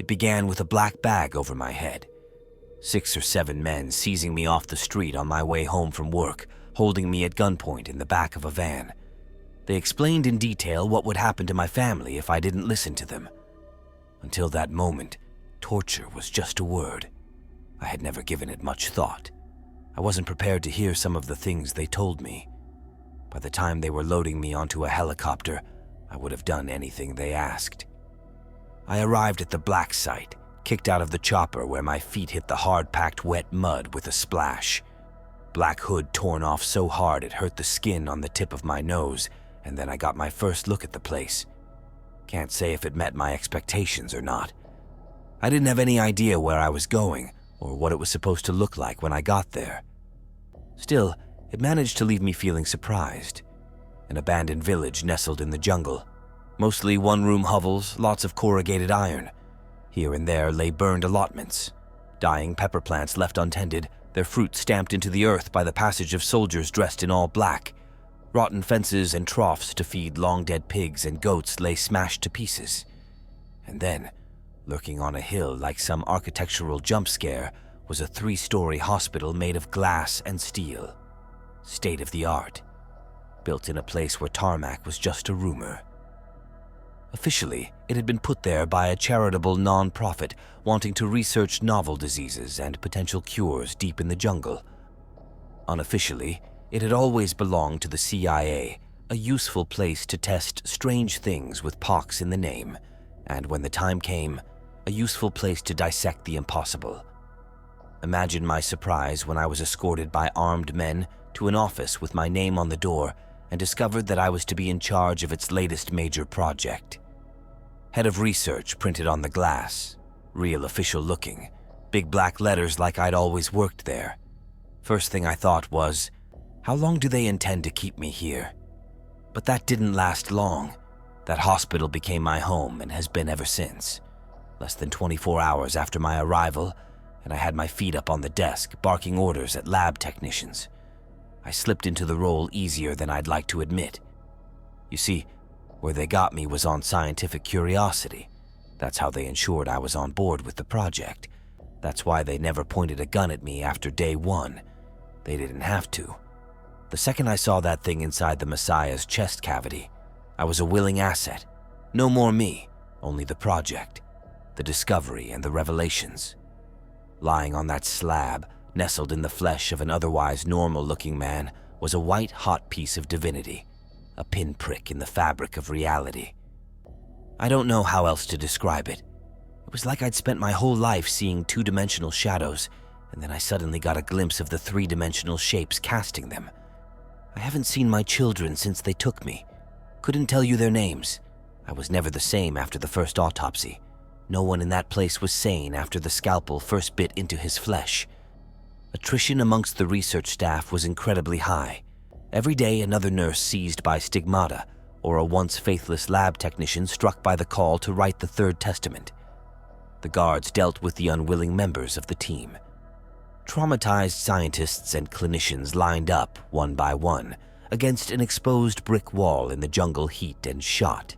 It began with a black bag over my head. 6 or 7 men seizing me off the street on my way home from work, holding me at gunpoint in the back of a van. They explained in detail what would happen to my family if I didn't listen to them. Until that moment, torture was just a word. I had never given it much thought. I wasn't prepared to hear some of the things they told me. By the time they were loading me onto a helicopter, I would have done anything they asked. I arrived at the black site, kicked out of the chopper where my feet hit the hard-packed wet mud with a splash. Black hood torn off so hard it hurt the skin on the tip of my nose, and then I got my first look at the place. Can't say if it met my expectations or not. I didn't have any idea where I was going or what it was supposed to look like when I got there. Still, it managed to leave me feeling surprised. An abandoned village nestled in the jungle. Mostly one-room hovels, lots of corrugated iron. Here and there lay burned allotments. Dying pepper plants left untended, their fruit stamped into the earth by the passage of soldiers dressed in all black. Rotten fences and troughs to feed long-dead pigs and goats lay smashed to pieces. And then, lurking on a hill like some architectural jump scare, was a 3-story hospital made of glass and steel. State-of-the-art. Built in a place where tarmac was just a rumor. Officially, it had been put there by a charitable non-profit wanting to research novel diseases and potential cures deep in the jungle. Unofficially, it had always belonged to the CIA, a useful place to test strange things with pox in the name, and when the time came, a useful place to dissect the impossible. Imagine my surprise when I was escorted by armed men to an office with my name on the door and discovered that I was to be in charge of its latest major project. Head of research printed on the glass, real official looking, big black letters like I'd always worked there. First thing I thought was, how long do they intend to keep me here? But that didn't last long. That hospital became my home and has been ever since. Less than 24 hours after my arrival, and I had my feet up on the desk, barking orders at lab technicians. I slipped into the role easier than I'd like to admit. You see, where they got me was on scientific curiosity. That's how they ensured I was on board with the project. That's why they never pointed a gun at me after day 1. They didn't have to. The second I saw that thing inside the Messiah's chest cavity, I was a willing asset. No more me, only the project, the discovery and the revelations. Lying on that slab, nestled in the flesh of an otherwise normal-looking man, was a white-hot piece of divinity, a pinprick in the fabric of reality. I don't know how else to describe it. It was like I'd spent my whole life seeing 2-dimensional shadows, and then I suddenly got a glimpse of the 3-dimensional shapes casting them. I haven't seen my children since they took me. Couldn't tell you their names. I was never the same after the first autopsy. No one in that place was sane after the scalpel first bit into his flesh. Attrition amongst the research staff was incredibly high. Every day another nurse seized by stigmata, or a once faithless lab technician struck by the call to write the third testament. The guards dealt with the unwilling members of the team. Traumatized scientists and clinicians lined up, one by one, against an exposed brick wall in the jungle heat and shot.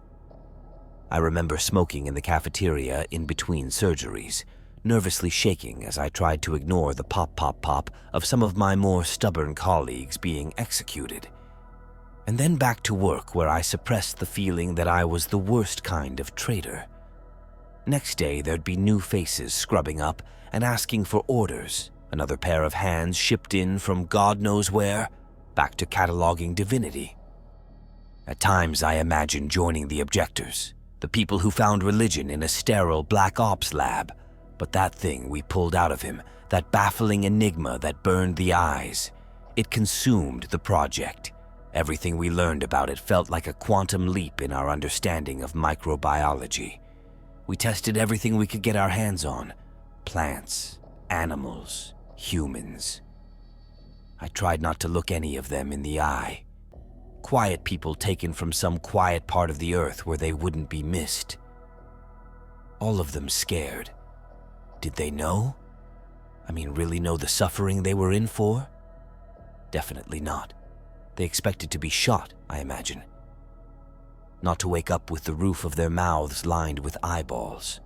I remember smoking in the cafeteria in between surgeries, nervously shaking as I tried to ignore the pop-pop-pop of some of my more stubborn colleagues being executed. And then back to work where I suppressed the feeling that I was the worst kind of traitor. Next day there'd be new faces scrubbing up and asking for orders, another pair of hands shipped in from God knows where, back to cataloging divinity. At times I imagined joining the objectors, the people who found religion in a sterile black ops lab, but that thing we pulled out of him, that baffling enigma that burned the eyes, it consumed the project. Everything we learned about it felt like a quantum leap in our understanding of microbiology. We tested everything we could get our hands on, plants, animals, humans. I tried not to look any of them in the eye. Quiet people taken from some quiet part of the earth where they wouldn't be missed. All of them scared. Did they know? I mean, really know the suffering they were in for? Definitely not. They expected to be shot, I imagine. Not to wake up with the roof of their mouths lined with eyeballs.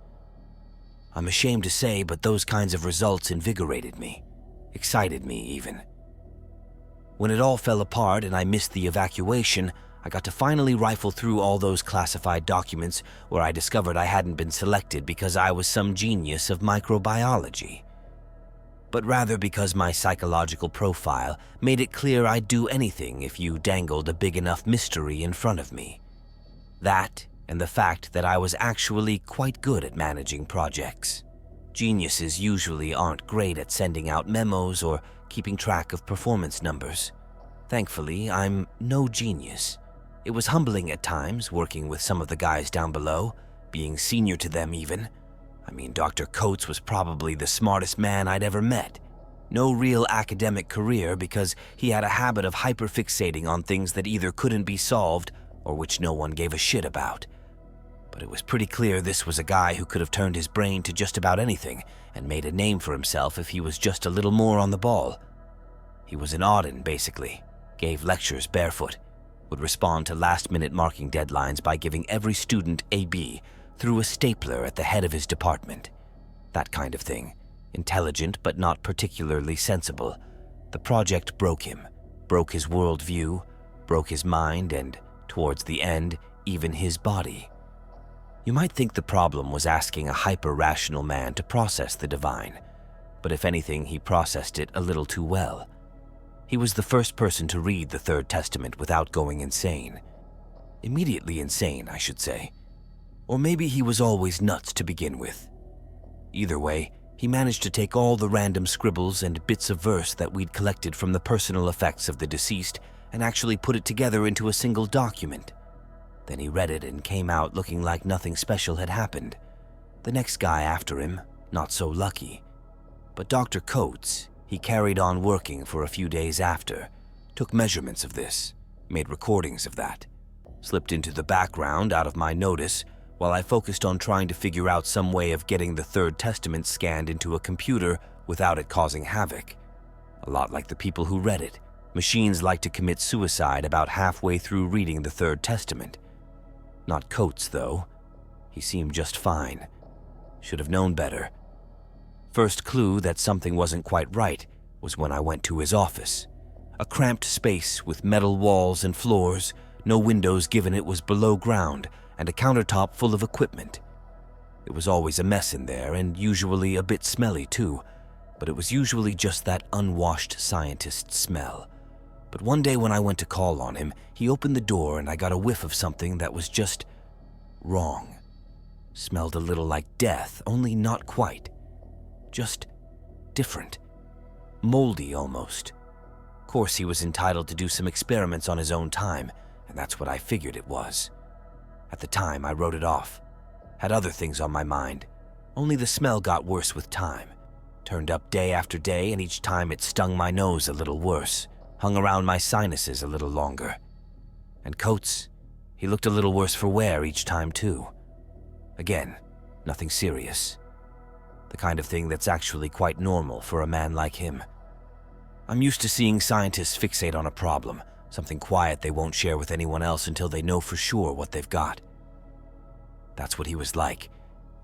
I'm ashamed to say, but those kinds of results invigorated me, excited me even. When it all fell apart and I missed the evacuation, I got to finally rifle through all those classified documents where I discovered I hadn't been selected because I was some genius of microbiology, but rather because my psychological profile made it clear I'd do anything if you dangled a big enough mystery in front of me. That, and the fact that I was actually quite good at managing projects. Geniuses usually aren't great at sending out memos or keeping track of performance numbers. Thankfully, I'm no genius. It was humbling at times working with some of the guys down below, being senior to them even. I mean, Dr. Coates was probably the smartest man I'd ever met. No real academic career because he had a habit of hyperfixating on things that either couldn't be solved or which no one gave a shit about. But it was pretty clear this was a guy who could have turned his brain to just about anything and made a name for himself if he was just a little more on the ball. He was an Auden, basically. Gave lectures barefoot. Would respond to last-minute marking deadlines by giving every student a B through a stapler at the head of his department. That kind of thing. Intelligent but not particularly sensible. The project broke him, broke his worldview, broke his mind, and, towards the end, even his body. You might think the problem was asking a hyper-rational man to process the divine, but if anything, he processed it a little too well. He was the first person to read the Third Testament without going insane. Immediately insane, I should say. Or maybe he was always nuts to begin with. Either way, he managed to take all the random scribbles and bits of verse that we'd collected from the personal effects of the deceased and actually put it together into a single document. Then he read it and came out looking like nothing special had happened. The next guy after him, not so lucky. But Dr. Coates, he carried on working for a few days after, took measurements of this, made recordings of that, slipped into the background out of my notice while I focused on trying to figure out some way of getting the Third Testament scanned into a computer without it causing havoc. A lot like the people who read it, machines like to commit suicide about halfway through reading the Third Testament. Not Coates, though. He seemed just fine. Should have known better. First clue that something wasn't quite right was when I went to his office. A cramped space with metal walls and floors, no windows given it was below ground, and a countertop full of equipment. It was always a mess in there, and usually a bit smelly too, but it was usually just that unwashed scientist smell. But one day when I went to call on him, he opened the door and I got a whiff of something that was just wrong. Smelled a little like death, only not quite. Just different. Moldy almost. Of course, he was entitled to do some experiments on his own time, and that's what I figured it was. At the time, I wrote it off. Had other things on my mind. Only the smell got worse with time. Turned up day after day, and each time it stung my nose a little worse, hung around my sinuses a little longer. And Coates, he looked a little worse for wear each time too. Again, nothing serious. The kind of thing that's actually quite normal for a man like him. I'm used to seeing scientists fixate on a problem, something quiet they won't share with anyone else until they know for sure what they've got. That's what he was like,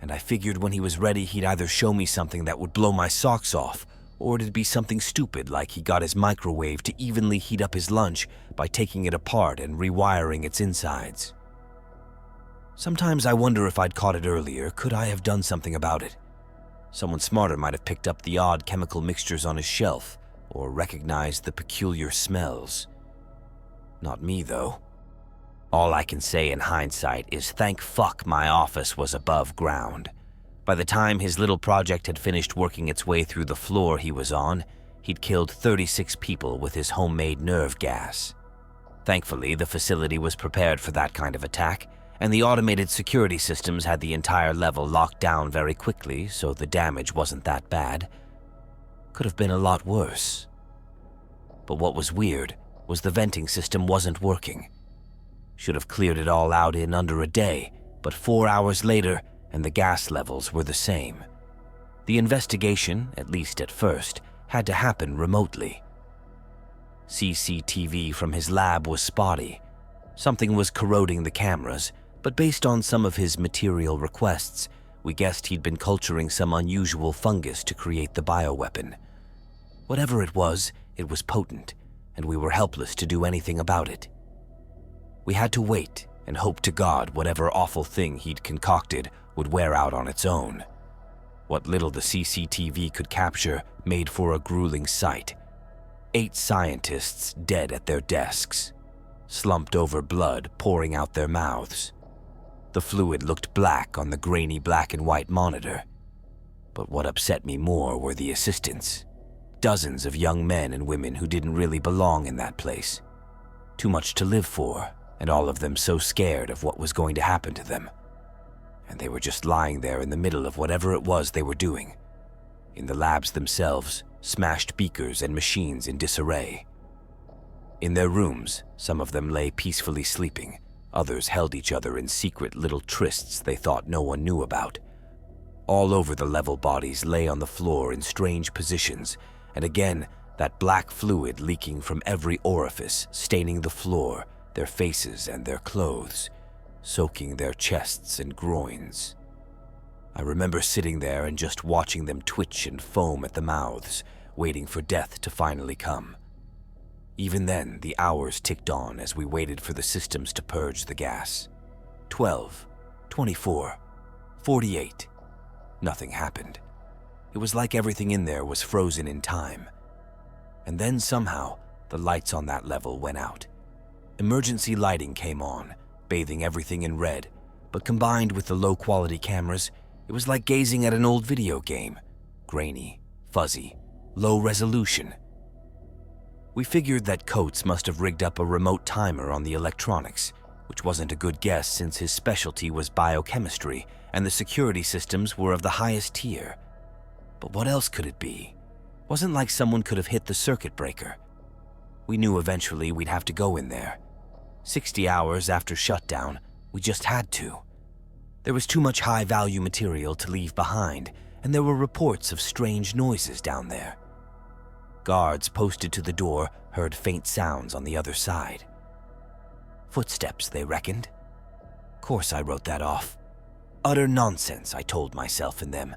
and I figured when he was ready he'd either show me something that would blow my socks off, or it'd be something stupid like he got his microwave to evenly heat up his lunch by taking it apart and rewiring its insides. Sometimes I wonder if I'd caught it earlier, could I have done something about it? Someone smarter might have picked up the odd chemical mixtures on his shelf, or recognized the peculiar smells. Not me, though. All I can say in hindsight is thank fuck my office was above ground. By the time his little project had finished working its way through the floor he was on, he'd killed 36 people with his homemade nerve gas. Thankfully, the facility was prepared for that kind of attack, and the automated security systems had the entire level locked down very quickly, so the damage wasn't that bad. Could have been a lot worse. But what was weird was the venting system wasn't working. Should have cleared it all out in under a day, but 4 hours later, and the gas levels were the same. The investigation, at least at first, had to happen remotely. CCTV from his lab was spotty. Something was corroding the cameras, but based on some of his material requests, we guessed he'd been culturing some unusual fungus to create the bioweapon. Whatever it was potent, and we were helpless to do anything about it. We had to wait and hope to God whatever awful thing he'd concocted would wear out on its own. What little the CCTV could capture made for a grueling sight. 8 scientists dead at their desks, slumped over blood pouring out their mouths. The fluid looked black on the grainy black and white monitor. But what upset me more were the assistants. Dozens of young men and women who didn't really belong in that place. Too much to live for, and all of them so scared of what was going to happen to them. And they were just lying there in the middle of whatever it was they were doing. In the labs themselves, smashed beakers and machines in disarray. In their rooms, some of them lay peacefully sleeping. Others held each other in secret little trysts they thought no one knew about. All over the level bodies lay on the floor in strange positions, and again, that black fluid leaking from every orifice, staining the floor, their faces and their clothes, soaking their chests and groins. I remember sitting there and just watching them twitch and foam at the mouths, waiting for death to finally come. Even then, the hours ticked on as we waited for the systems to purge the gas. 12, 24, 48. Nothing happened. It was like everything in there was frozen in time. And then somehow, the lights on that level went out. Emergency lighting came on, bathing everything in red, but combined with the low-quality cameras, it was like gazing at an old video game. Grainy, fuzzy, low resolution. We figured that Coates must have rigged up a remote timer on the electronics, which wasn't a good guess since his specialty was biochemistry and the security systems were of the highest tier. But what else could it be? Wasn't like someone could have hit the circuit breaker. We knew eventually we'd have to go in there. 60 hours after shutdown, we just had to. There was too much high-value material to leave behind, and there were reports of strange noises down there. Guards posted to the door heard faint sounds on the other side. Footsteps, they reckoned. Course I wrote that off. Utter nonsense, I told myself and them.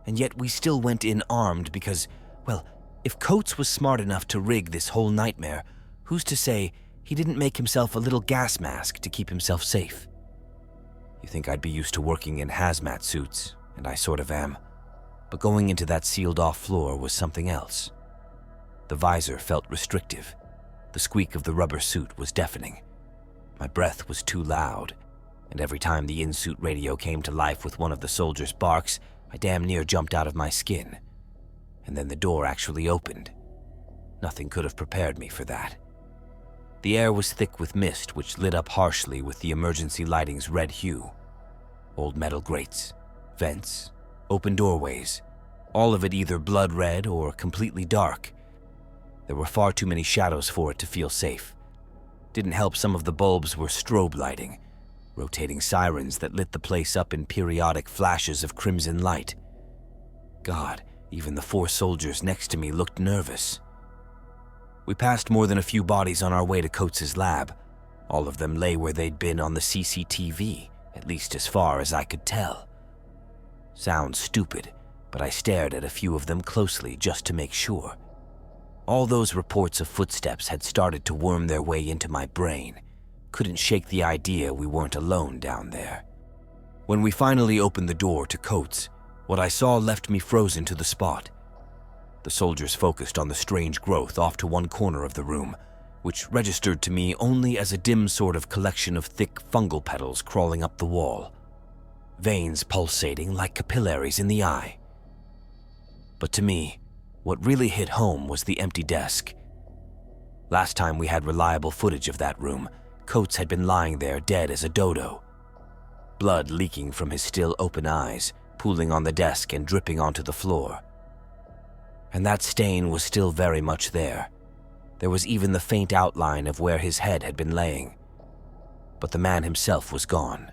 And yet we still went in armed because, well, if Coates was smart enough to rig this whole nightmare, who's to say he didn't make himself a little gas mask to keep himself safe? You think I'd be used to working in hazmat suits, and I sort of am. But going into that sealed-off floor was something else. The visor felt restrictive. The squeak of the rubber suit was deafening. My breath was too loud, and every time the in-suit radio came to life with one of the soldiers' barks, I damn near jumped out of my skin. And then the door actually opened. Nothing could have prepared me for that. The air was thick with mist which lit up harshly with the emergency lighting's red hue. Old metal grates, vents, open doorways, all of it either blood red or completely dark. There were far too many shadows for it to feel safe. Didn't help some of the bulbs were strobe lighting, rotating sirens that lit the place up in periodic flashes of crimson light. God, even the 4 soldiers next to me looked nervous. We passed more than a few bodies on our way to Coates' lab. All of them lay where they'd been on the CCTV, at least as far as I could tell. Sounds stupid, but I stared at a few of them closely just to make sure. All those reports of footsteps had started to worm their way into my brain. Couldn't shake the idea we weren't alone down there. When we finally opened the door to Coates, what I saw left me frozen to the spot. The soldiers focused on the strange growth off to one corner of the room, which registered to me only as a dim sort of collection of thick fungal petals crawling up the wall. Veins pulsating like capillaries in the eye. But to me, what really hit home was the empty desk. Last time we had reliable footage of that room, Coates had been lying there dead as a dodo. Blood leaking from his still open eyes, pooling on the desk and dripping onto the floor. And that stain was still very much there. There was even the faint outline of where his head had been laying. But the man himself was gone.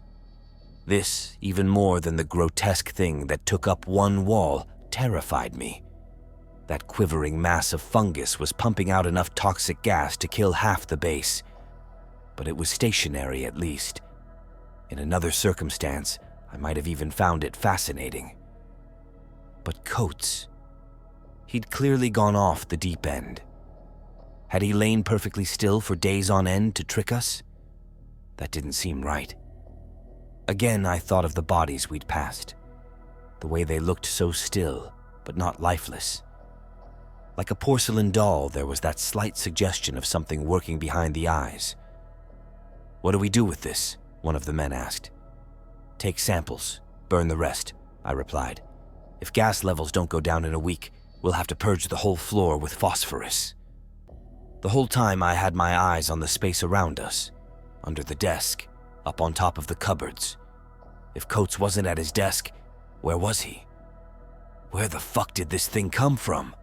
This, even more than the grotesque thing that took up one wall, terrified me. That quivering mass of fungus was pumping out enough toxic gas to kill half the base. But it was stationary at least. In another circumstance, I might have even found it fascinating. But Coates, he'd clearly gone off the deep end. Had he lain perfectly still for days on end to trick us? That didn't seem right. Again, I thought of the bodies we'd passed. The way they looked so still, but not lifeless. Like a porcelain doll, there was that slight suggestion of something working behind the eyes. "What do we do with this?" one of the men asked. "Take samples, burn the rest," I replied. "If gas levels don't go down in a week, we'll have to purge the whole floor with phosphorus." The whole time I had my eyes on the space around us, under the desk, up on top of the cupboards. If Coates wasn't at his desk, where was he? "Where the fuck did this thing come from?"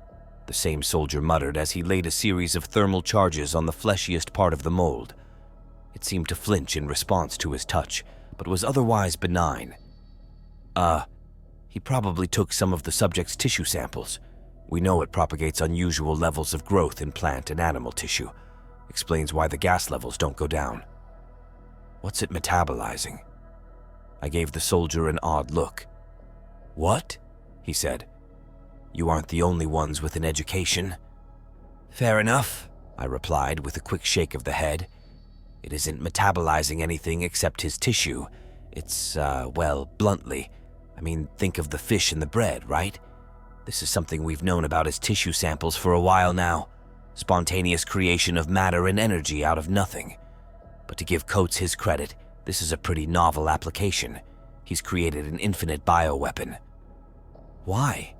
the same soldier muttered as he laid a series of thermal charges on the fleshiest part of the mold. It seemed to flinch in response to his touch, but was otherwise benign. He probably took some of the subject's tissue samples. We know it propagates unusual levels of growth in plant and animal tissue. Explains why the gas levels don't go down. What's it metabolizing? I gave the soldier an odd look. "What?" he said. "You aren't the only ones with an education." "Fair enough," I replied with a quick shake of the head. "It isn't metabolizing anything except his tissue. It's, well, bluntly, I mean, think of the fish and the bread, right? This is something we've known about as tissue samples for a while now. Spontaneous creation of matter and energy out of nothing. But to give Coates his credit, this is a pretty novel application. He's created an infinite bioweapon." "Why?"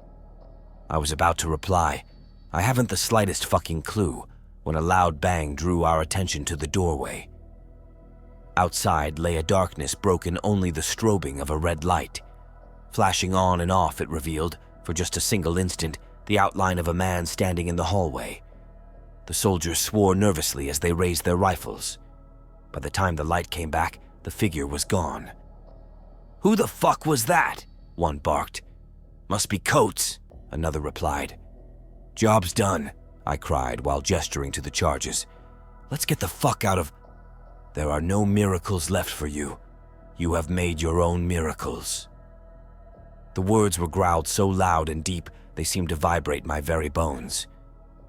I was about to reply, "I haven't the slightest fucking clue," when a loud bang drew our attention to the doorway. Outside lay a darkness broken only the strobing of a red light. Flashing on and off, it revealed, for just a single instant, the outline of a man standing in the hallway. The soldiers swore nervously as they raised their rifles. By the time the light came back, the figure was gone. "Who the fuck was that?" one barked. "Must be Coates," another replied. "Job's done," I cried while gesturing to the charges. "Let's get the fuck out of..." "There are no miracles left for you. You have made your own miracles." The words were growled so loud and deep, they seemed to vibrate my very bones.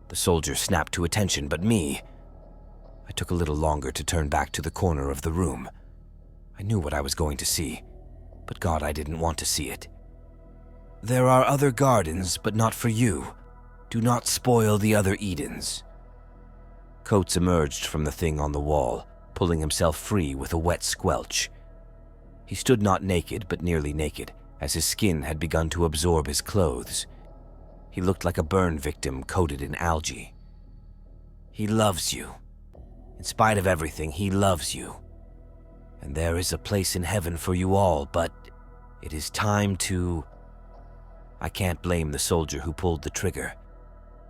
The soldiers snapped to attention, but me... I took a little longer to turn back to the corner of the room. I knew what I was going to see, but God, I didn't want to see it. "There are other gardens, but not for you. Do not spoil the other Edens." Coates emerged from the thing on the wall, pulling himself free with a wet squelch. He stood not naked, but nearly naked, as his skin had begun to absorb his clothes. He looked like a burn victim coated in algae. "He loves you. In spite of everything, he loves you. And there is a place in heaven for you all, but it is time to..." I can't blame the soldier who pulled the trigger.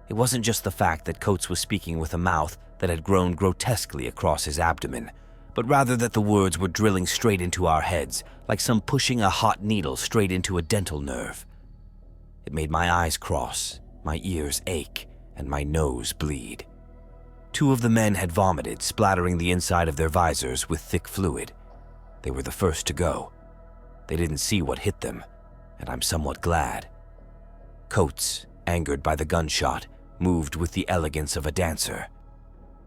It wasn't just the fact that Coates was speaking with a mouth that had grown grotesquely across his abdomen, but rather that the words were drilling straight into our heads, like some pushing a hot needle straight into a dental nerve. It made my eyes cross, my ears ache, and my nose bleed. Two of the men had vomited, splattering the inside of their visors with thick fluid. They were the first to go. They didn't see what hit them, and I'm somewhat glad. Coates, angered by the gunshot, moved with the elegance of a dancer.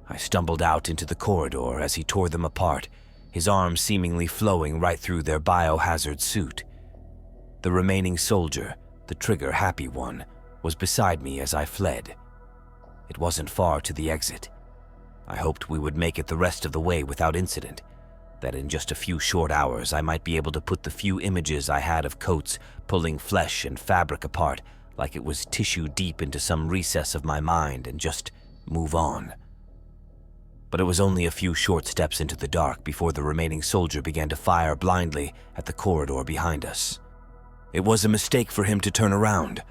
I stumbled out into the corridor as he tore them apart, his arms seemingly flowing right through their biohazard suit. The remaining soldier, the trigger-happy one, was beside me as I fled. It wasn't far to the exit. I hoped we would make it the rest of the way without incident, that in just a few short hours I might be able to put the few images I had of Coates pulling flesh and fabric apart like it was tissue deep into some recess of my mind and just move on. But it was only a few short steps into the dark before the remaining soldier began to fire blindly at the corridor behind us. It was a mistake for him to turn around.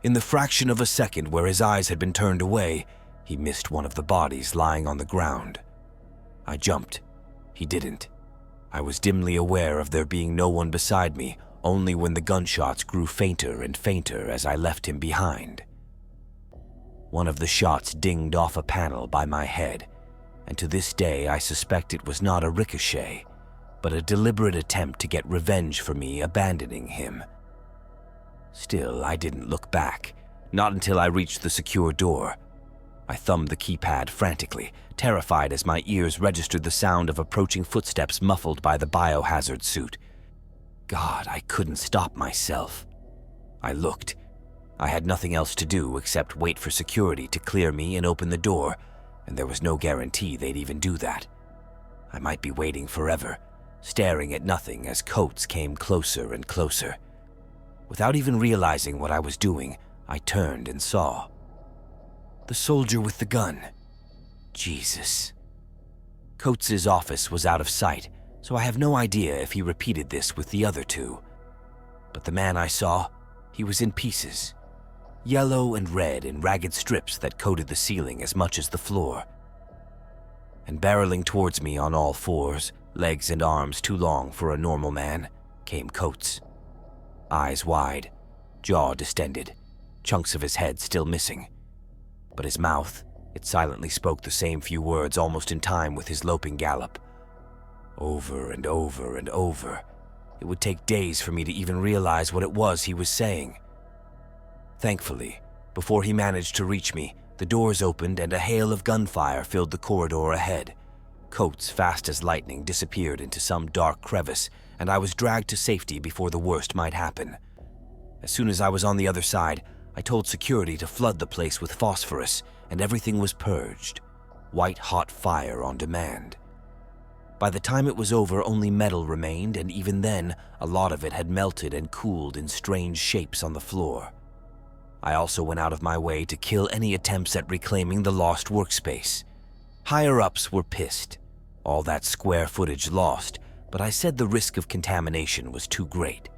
In the fraction of a second where his eyes had been turned away, he missed one of the bodies lying on the ground. I jumped. He didn't. I was dimly aware of there being no one beside me, only when the gunshots grew fainter and fainter as I left him behind. One of the shots dinged off a panel by my head, and to this day I suspect it was not a ricochet, but a deliberate attempt to get revenge for me abandoning him. Still, I didn't look back, not until I reached the secure door. I thumbed the keypad frantically, terrified as my ears registered the sound of approaching footsteps muffled by the biohazard suit. God, I couldn't stop myself. I looked. I had nothing else to do except wait for security to clear me and open the door, and there was no guarantee they'd even do that. I might be waiting forever, staring at nothing as Coates came closer and closer. Without even realizing what I was doing, I turned and saw the soldier with the gun. Jesus. Coates's office was out of sight, so I have no idea if he repeated this with the other two. But the man I saw, he was in pieces. Yellow and red in ragged strips that coated the ceiling as much as the floor. And barreling towards me on all fours, legs and arms too long for a normal man, came Coates. Eyes wide, jaw distended, chunks of his head still missing. But his mouth, it silently spoke the same few words almost in time with his loping gallop. Over and over and over. It would take days for me to even realize what it was he was saying. Thankfully, before he managed to reach me, the doors opened and a hail of gunfire filled the corridor ahead. Coates, fast as lightning, disappeared into some dark crevice, and I was dragged to safety before the worst might happen. As soon as I was on the other side, I told security to flood the place with phosphorus, and everything was purged. White-hot fire on demand. By the time it was over, only metal remained, and even then, a lot of it had melted and cooled in strange shapes on the floor. I also went out of my way to kill any attempts at reclaiming the lost workspace. Higher-ups were pissed. All that square footage lost, but I said the risk of contamination was too great.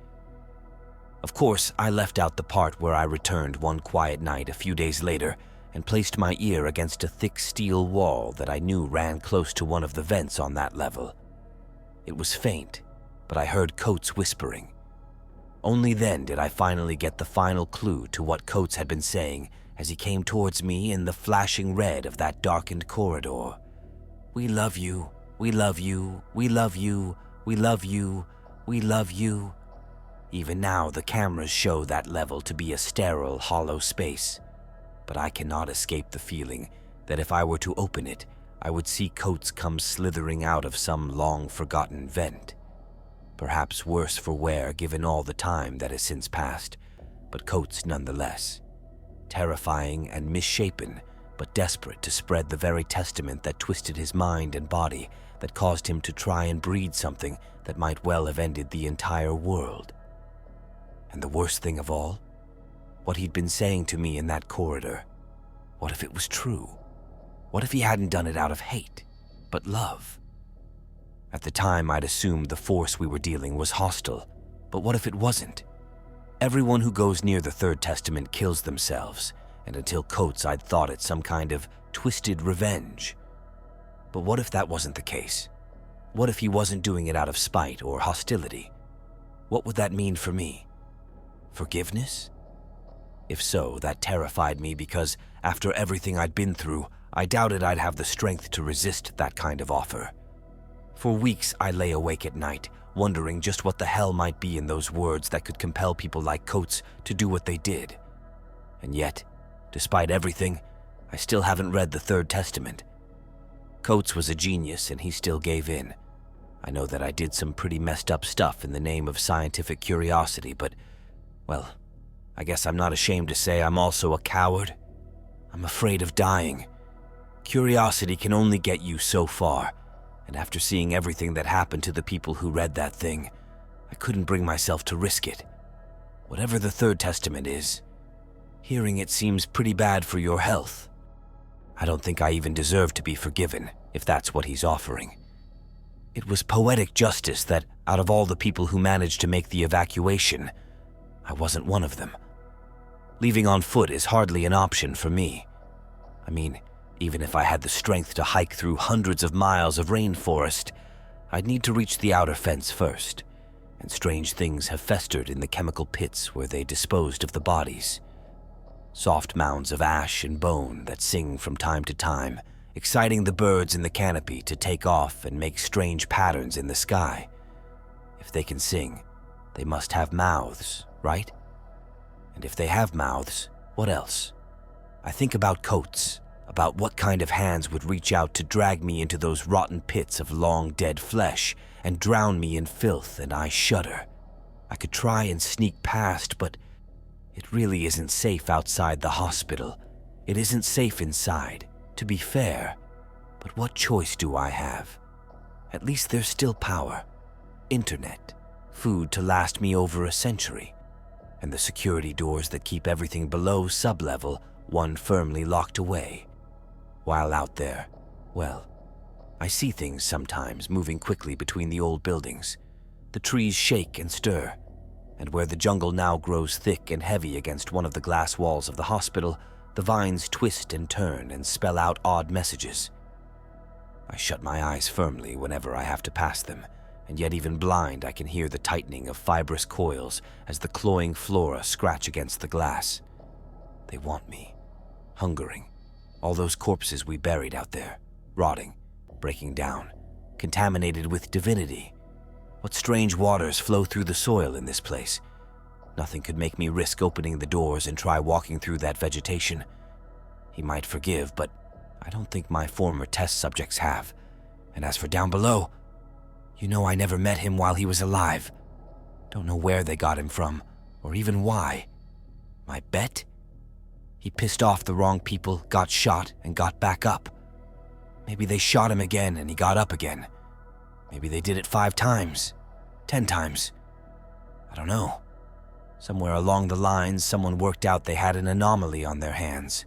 Of course, I left out the part where I returned one quiet night a few days later and placed my ear against a thick steel wall that I knew ran close to one of the vents on that level. It was faint, but I heard Coates whispering. Only then did I finally get the final clue to what Coates had been saying as he came towards me in the flashing red of that darkened corridor. "We love you, we love you, we love you, we love you, we love you." Even now, the cameras show that level to be a sterile, hollow space. But I cannot escape the feeling that if I were to open it, I would see Coates come slithering out of some long-forgotten vent. Perhaps worse for wear given all the time that has since passed, but Coates nonetheless. Terrifying and misshapen, but desperate to spread the very testament that twisted his mind and body, that caused him to try and breed something that might well have ended the entire world. And the worst thing of all, what he'd been saying to me in that corridor. What if it was true? What if he hadn't done it out of hate, but love? At the time, I'd assumed the force we were dealing was hostile, but what if it wasn't? Everyone who goes near the Third Testament kills themselves, and until Coates, I'd thought it some kind of twisted revenge. But what if that wasn't the case? What if he wasn't doing it out of spite or hostility? What would that mean for me? Forgiveness? If so, that terrified me because, after everything I'd been through, I doubted I'd have the strength to resist that kind of offer. For weeks, I lay awake at night, wondering just what the hell might be in those words that could compel people like Coates to do what they did. And yet, despite everything, I still haven't read the Third Testament. Coates was a genius, and he still gave in. I know that I did some pretty messed up stuff in the name of scientific curiosity, but, well, I guess I'm not ashamed to say I'm also a coward. I'm afraid of dying. Curiosity can only get you so far, and after seeing everything that happened to the people who read that thing, I couldn't bring myself to risk it. Whatever the Third Testament is, hearing it seems pretty bad for your health. I don't think I even deserve to be forgiven, if that's what he's offering. It was poetic justice that, out of all the people who managed to make the evacuation, I wasn't one of them. Leaving on foot is hardly an option for me. I mean, even if I had the strength to hike through hundreds of miles of rainforest, I'd need to reach the outer fence first, and strange things have festered in the chemical pits where they disposed of the bodies. Soft mounds of ash and bone that sing from time to time, exciting the birds in the canopy to take off and make strange patterns in the sky. If they can sing, they must have mouths, right? And if they have mouths, what else? I think about coats, about what kind of hands would reach out to drag me into those rotten pits of long dead flesh and drown me in filth, and I shudder. I could try and sneak past, but it really isn't safe outside the hospital. It isn't safe inside, to be fair. But what choice do I have? At least there's still power, internet, food to last me over a century, and the security doors that keep everything below sublevel, one firmly locked away. While out there, well, I see things sometimes moving quickly between the old buildings. The trees shake and stir, and where the jungle now grows thick and heavy against one of the glass walls of the hospital, the vines twist and turn and spell out odd messages. I shut my eyes firmly whenever I have to pass them, and yet even blind I can hear the tightening of fibrous coils as the cloying flora scratch against the glass. They want me, hungering. All those corpses we buried out there, rotting, breaking down, contaminated with divinity. What strange waters flow through the soil in this place? Nothing could make me risk opening the doors and try walking through that vegetation. He might forgive, but I don't think my former test subjects have. And as for down below, you know I never met him while he was alive. Don't know where they got him from, or even why. My bet? He pissed off the wrong people, got shot, and got back up. Maybe they shot him again and he got up again. Maybe they did it 5 times, 10 times. I don't know. Somewhere along the lines, someone worked out they had an anomaly on their hands.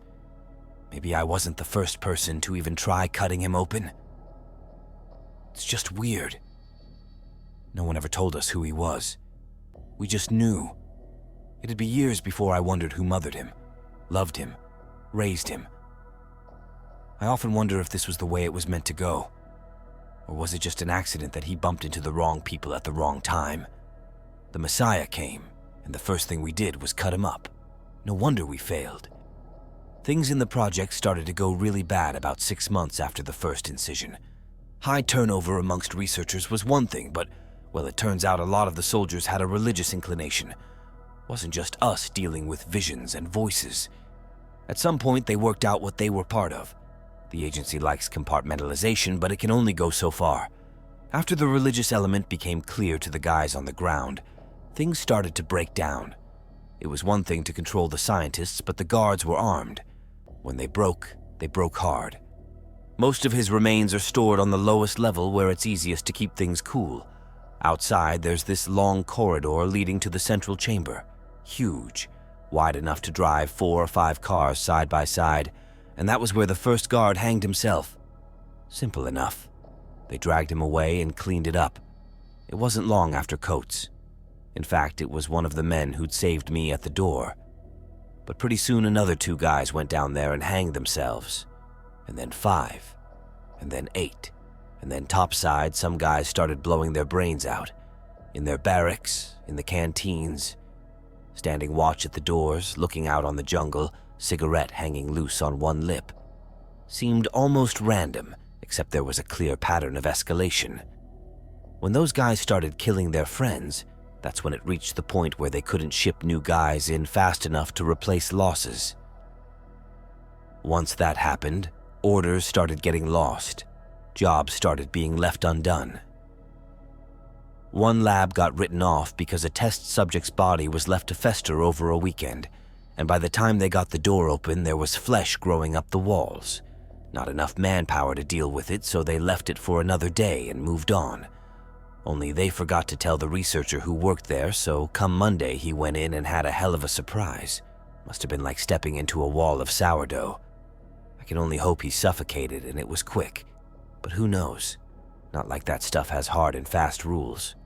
Maybe I wasn't the first person to even try cutting him open. It's just weird. No one ever told us who he was. We just knew. It'd be years before I wondered who mothered him, loved him, raised him. I often wonder if this was the way it was meant to go. Or was it just an accident that he bumped into the wrong people at the wrong time? The Messiah came, and the first thing we did was cut him up. No wonder we failed. Things in the project started to go really bad about 6 months after the first incision. High turnover amongst researchers was one thing, but, well, it turns out a lot of the soldiers had a religious inclination. It wasn't just us dealing with visions and voices. At some point, they worked out what they were part of. The agency likes compartmentalization, but it can only go so far. After the religious element became clear to the guys on the ground, things started to break down. It was one thing to control the scientists, but the guards were armed. When they broke hard. Most of his remains are stored on the lowest level where it's easiest to keep things cool. Outside, there's this long corridor leading to the central chamber. Huge, wide enough to drive 4 or 5 cars side by side, and that was where the first guard hanged himself. Simple enough. They dragged him away and cleaned it up. It wasn't long after Coates. In fact, it was one of the men who'd saved me at the door. But pretty soon another 2 guys went down there and hanged themselves. And then 5. And then 8. And then topside, some guys started blowing their brains out. In their barracks, in the canteens. Standing watch at the doors, looking out on the jungle, cigarette hanging loose on one lip. Seemed almost random, except there was a clear pattern of escalation. When those guys started killing their friends, that's when it reached the point where they couldn't ship new guys in fast enough to replace losses. Once that happened, orders started getting lost. Jobs started being left undone. One lab got written off because a test subject's body was left to fester over a weekend, and by the time they got the door open, there was flesh growing up the walls. Not enough manpower to deal with it, so they left it for another day and moved on. Only they forgot to tell the researcher who worked there, so come Monday he went in and had a hell of a surprise. Must have been like stepping into a wall of sourdough. I can only hope he suffocated and it was quick, but who knows? Not like that stuff has hard and fast rules.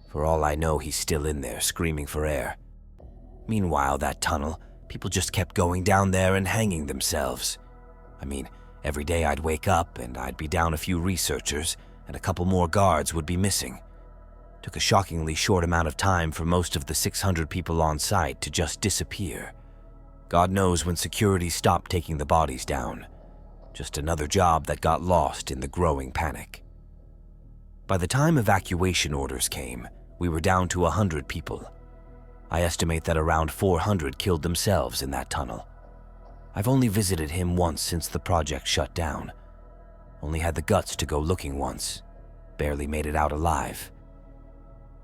For all I know, he's still in there, screaming for air. Meanwhile, that tunnel, people just kept going down there and hanging themselves. I mean, every day I'd wake up and I'd be down a few researchers, and a couple more guards would be missing. Took a shockingly short amount of time for most of the 600 people on site to just disappear. God knows when security stopped taking the bodies down. Just another job that got lost in the growing panic. By the time evacuation orders came, we were down to 100 people. I estimate that around 400 killed themselves in that tunnel. I've only visited him once since the project shut down. Only had the guts to go looking once. Barely made it out alive.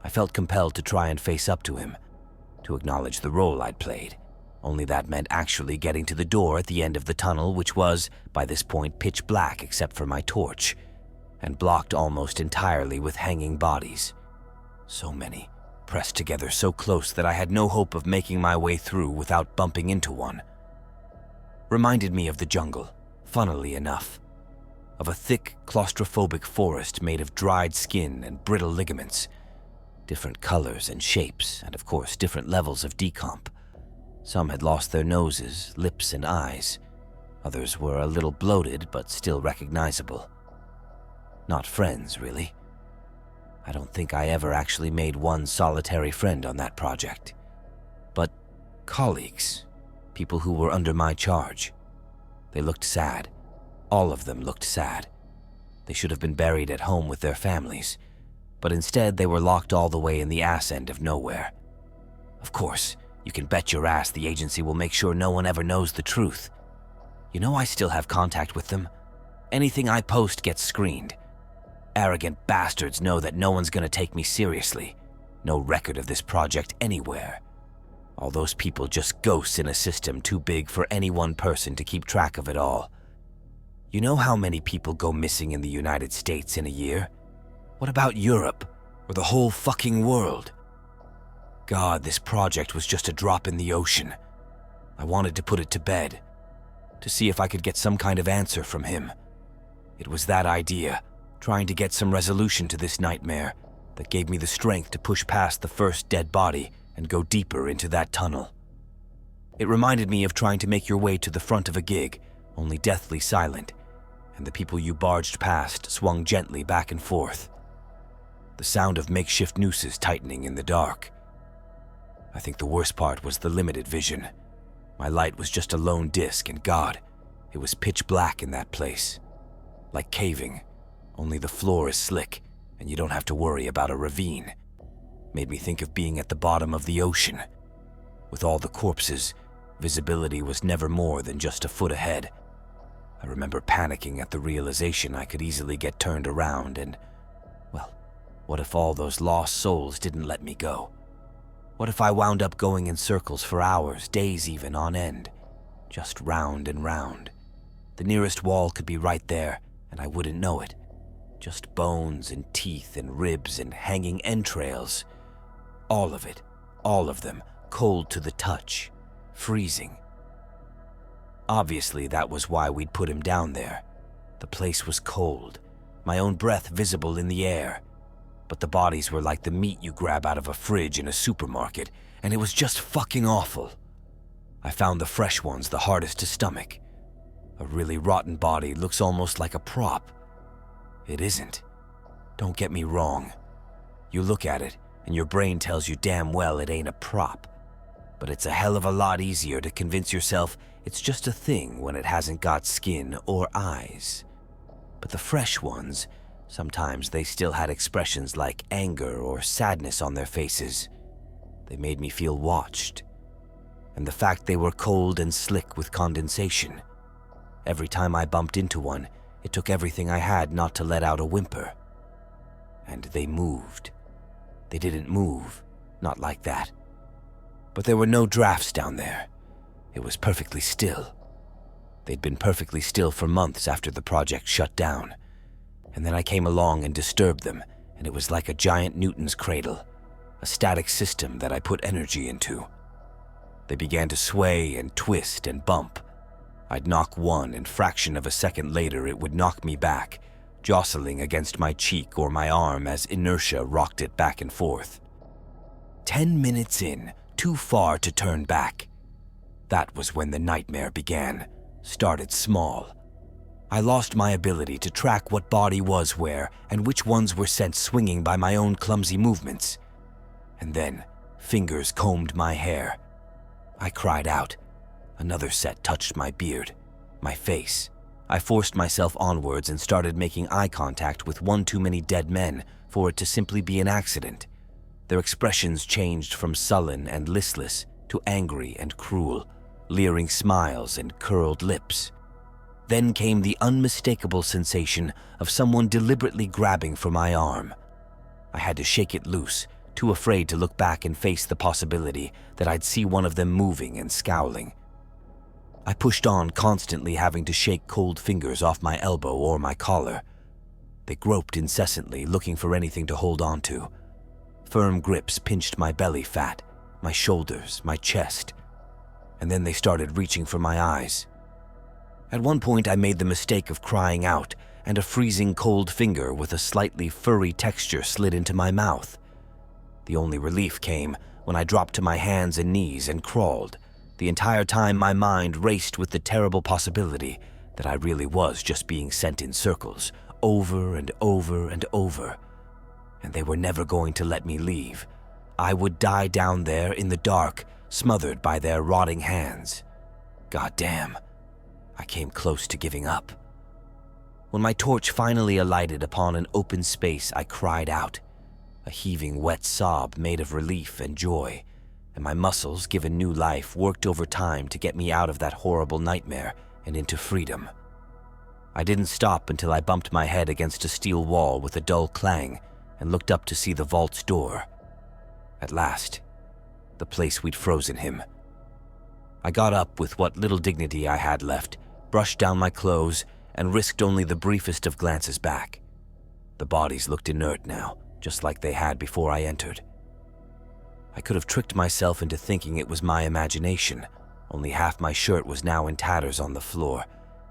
I felt compelled to try and face up to him, to acknowledge the role I'd played. Only that meant actually getting to the door at the end of the tunnel, which was, by this point, pitch black except for my torch, and blocked almost entirely with hanging bodies. So many, pressed together so close that I had no hope of making my way through without bumping into one. Reminded me of the jungle, funnily enough. Of a thick, claustrophobic forest made of dried skin and brittle ligaments. Different colors and shapes, and of course different levels of decomp. Some had lost their noses, lips, and eyes. Others were a little bloated, but still recognizable. Not friends, really. I don't think I ever actually made one solitary friend on that project. But colleagues, people who were under my charge. They looked sad. All of them looked sad. They should have been buried at home with their families, but instead they were locked all the way in the ass end of nowhere. Of course, you can bet your ass the agency will make sure no one ever knows the truth. You know I still have contact with them. Anything I post gets screened. Arrogant bastards know that no one's gonna take me seriously. No record of this project anywhere. All those people just ghosts in a system too big for any one person to keep track of it all. You know how many people go missing in the United States in a year? What about Europe, or the whole fucking world? God, this project was just a drop in the ocean. I wanted to put it to bed, to see if I could get some kind of answer from him. It was that idea, trying to get some resolution to this nightmare, that gave me the strength to push past the first dead body and go deeper into that tunnel. It reminded me of trying to make your way to the front of a gig, only deathly silent, and the people you barged past swung gently back and forth. The sound of makeshift nooses tightening in the dark. I think the worst part was the limited vision. My light was just a lone disc, and God, it was pitch black in that place. Like caving, only the floor is slick, and you don't have to worry about a ravine. Made me think of being at the bottom of the ocean. With all the corpses, visibility was never more than just a foot ahead. I remember panicking at the realization I could easily get turned around and, well, what if all those lost souls didn't let me go? What if I wound up going in circles for hours, days even, on end? Just round and round. The nearest wall could be right there, and I wouldn't know it. Just bones and teeth and ribs and hanging entrails. All of it, all of them, cold to the touch, freezing. Obviously, that was why we'd put him down there. The place was cold, my own breath visible in the air. But the bodies were like the meat you grab out of a fridge in a supermarket, and it was just fucking awful. I found the fresh ones the hardest to stomach. A really rotten body looks almost like a prop. It isn't. Don't get me wrong. You look at it, and your brain tells you damn well it ain't a prop. But it's a hell of a lot easier to convince yourself it's just a thing when it hasn't got skin or eyes. But the fresh ones, sometimes they still had expressions like anger or sadness on their faces. They made me feel watched. And the fact they were cold and slick with condensation. Every time I bumped into one, it took everything I had not to let out a whimper. And they moved. They didn't move, not like that. But there were no drafts down there. It was perfectly still. They'd been perfectly still for months after the project shut down. And then I came along and disturbed them, and it was like a giant Newton's cradle, a static system that I put energy into. They began to sway and twist and bump. I'd knock one, and fraction of a second later it would knock me back, jostling against my cheek or my arm as inertia rocked it back and forth. 10 minutes in, too far to turn back. That was when the nightmare began, started small. I lost my ability to track what body was where and which ones were sent swinging by my own clumsy movements. And then, fingers combed my hair. I cried out. Another set touched my beard, my face. I forced myself onwards and started making eye contact with one too many dead men for it to simply be an accident. Their expressions changed from sullen and listless to angry and cruel, leering smiles and curled lips. Then came the unmistakable sensation of someone deliberately grabbing for my arm. I had to shake it loose, too afraid to look back and face the possibility that I'd see one of them moving and scowling. I pushed on, constantly having to shake cold fingers off my elbow or my collar. They groped incessantly, looking for anything to hold on to. Firm grips pinched my belly fat, my shoulders, my chest, and then they started reaching for my eyes. At one point, I made the mistake of crying out, and a freezing cold finger with a slightly furry texture slid into my mouth. The only relief came when I dropped to my hands and knees and crawled. The entire time my mind raced with the terrible possibility that I really was just being sent in circles, over and over and over. And they were never going to let me leave. I would die down there in the dark, smothered by their rotting hands. Goddamn, I came close to giving up. When my torch finally alighted upon an open space, I cried out. A heaving wet sob made of relief and joy, and my muscles, given new life, worked overtime to get me out of that horrible nightmare and into freedom. I didn't stop until I bumped my head against a steel wall with a dull clang and looked up to see the vault's door. At last, the place we'd frozen him. I got up with what little dignity I had left, brushed down my clothes, and risked only the briefest of glances back. The bodies looked inert now, just like they had before I entered. I could have tricked myself into thinking it was my imagination. Only half my shirt was now in tatters on the floor,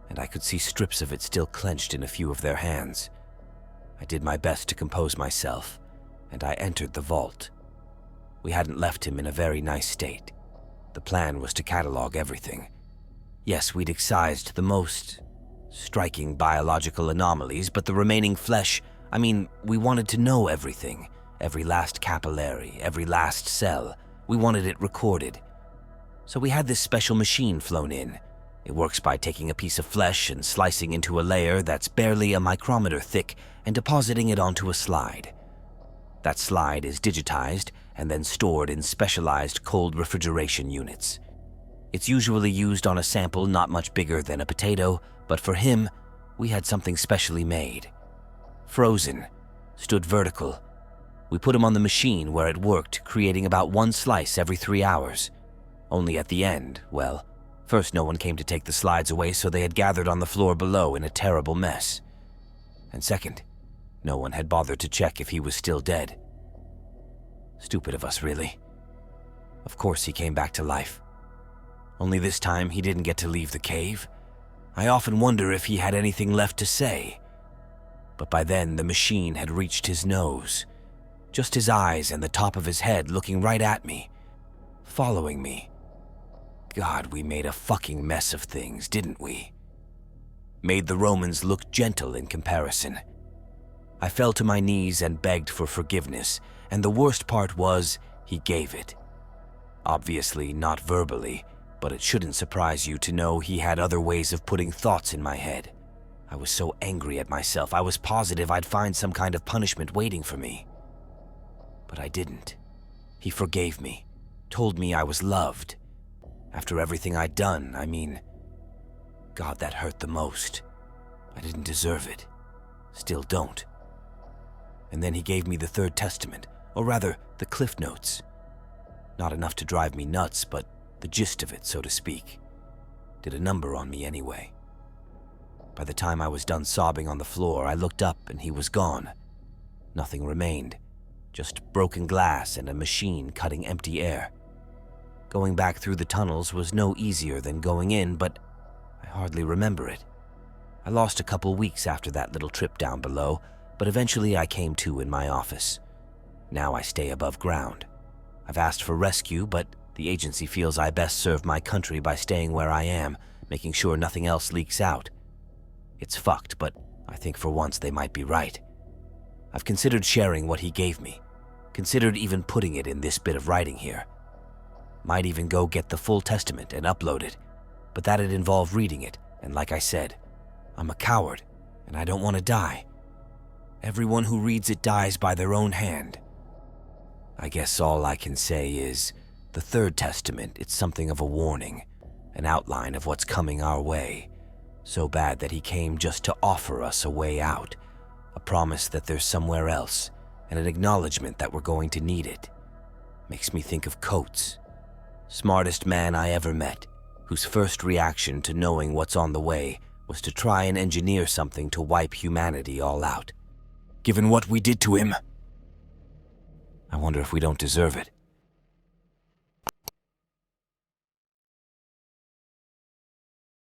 and I could see strips of it still clenched in a few of their hands. I did my best to compose myself, and I entered the vault. We hadn't left him in a very nice state. The plan was to catalog everything. Yes, we'd excised the most striking biological anomalies, but the remaining flesh, we wanted to know everything. Every last capillary, every last cell. We wanted it recorded. So we had this special machine flown in. It works by taking a piece of flesh and slicing into a layer that's barely a micrometer thick and depositing it onto a slide. That slide is digitized and then stored in specialized cold refrigeration units. It's usually used on a sample not much bigger than a potato, but for him, we had something specially made. Frozen, stood vertical. We put him on the machine where it worked, creating about one slice every 3 hours. Only at the end, well, first no one came to take the slides away, so they had gathered on the floor below in a terrible mess. And second, no one had bothered to check if he was still dead. Stupid of us, really. Of course he came back to life. Only this time he didn't get to leave the cave. I often wonder if he had anything left to say. But by then the machine had reached his nose. Just his eyes and the top of his head looking right at me, following me. God, we made a fucking mess of things, didn't we? Made the Romans look gentle in comparison. I fell to my knees and begged for forgiveness, and the worst part was, he gave it. Obviously not verbally, but it shouldn't surprise you to know he had other ways of putting thoughts in my head. I was so angry at myself, I was positive I'd find some kind of punishment waiting for me. But I didn't. He forgave me, told me I was loved. After everything I'd done, God, that hurt the most. I didn't deserve it. Still don't. And then he gave me the Third Testament, or rather, the Cliff Notes. Not enough to drive me nuts, but the gist of it, so to speak. Did a number on me anyway. By the time I was done sobbing on the floor, I looked up and he was gone. Nothing remained. Just broken glass and a machine cutting empty air. Going back through the tunnels was no easier than going in, but I hardly remember it. I lost a couple weeks after that little trip down below, but eventually I came to in my office. Now I stay above ground. I've asked for rescue, but the agency feels I best serve my country by staying where I am, making sure nothing else leaks out. It's fucked, but I think for once they might be right. I've considered sharing what he gave me, considered even putting it in this bit of writing here. Might even go get the full testament and upload it, but that'd involve reading it, and like I said, I'm a coward, and I don't want to die. Everyone who reads it dies by their own hand. I guess all I can say is, the Third Testament, it's something of a warning, an outline of what's coming our way. So bad that he came just to offer us a way out, a promise that there's somewhere else, and an acknowledgement that we're going to need it. Makes me think of Coates, smartest man I ever met, whose first reaction to knowing what's on the way was to try and engineer something to wipe humanity all out. Given what we did to him, I wonder if we don't deserve it.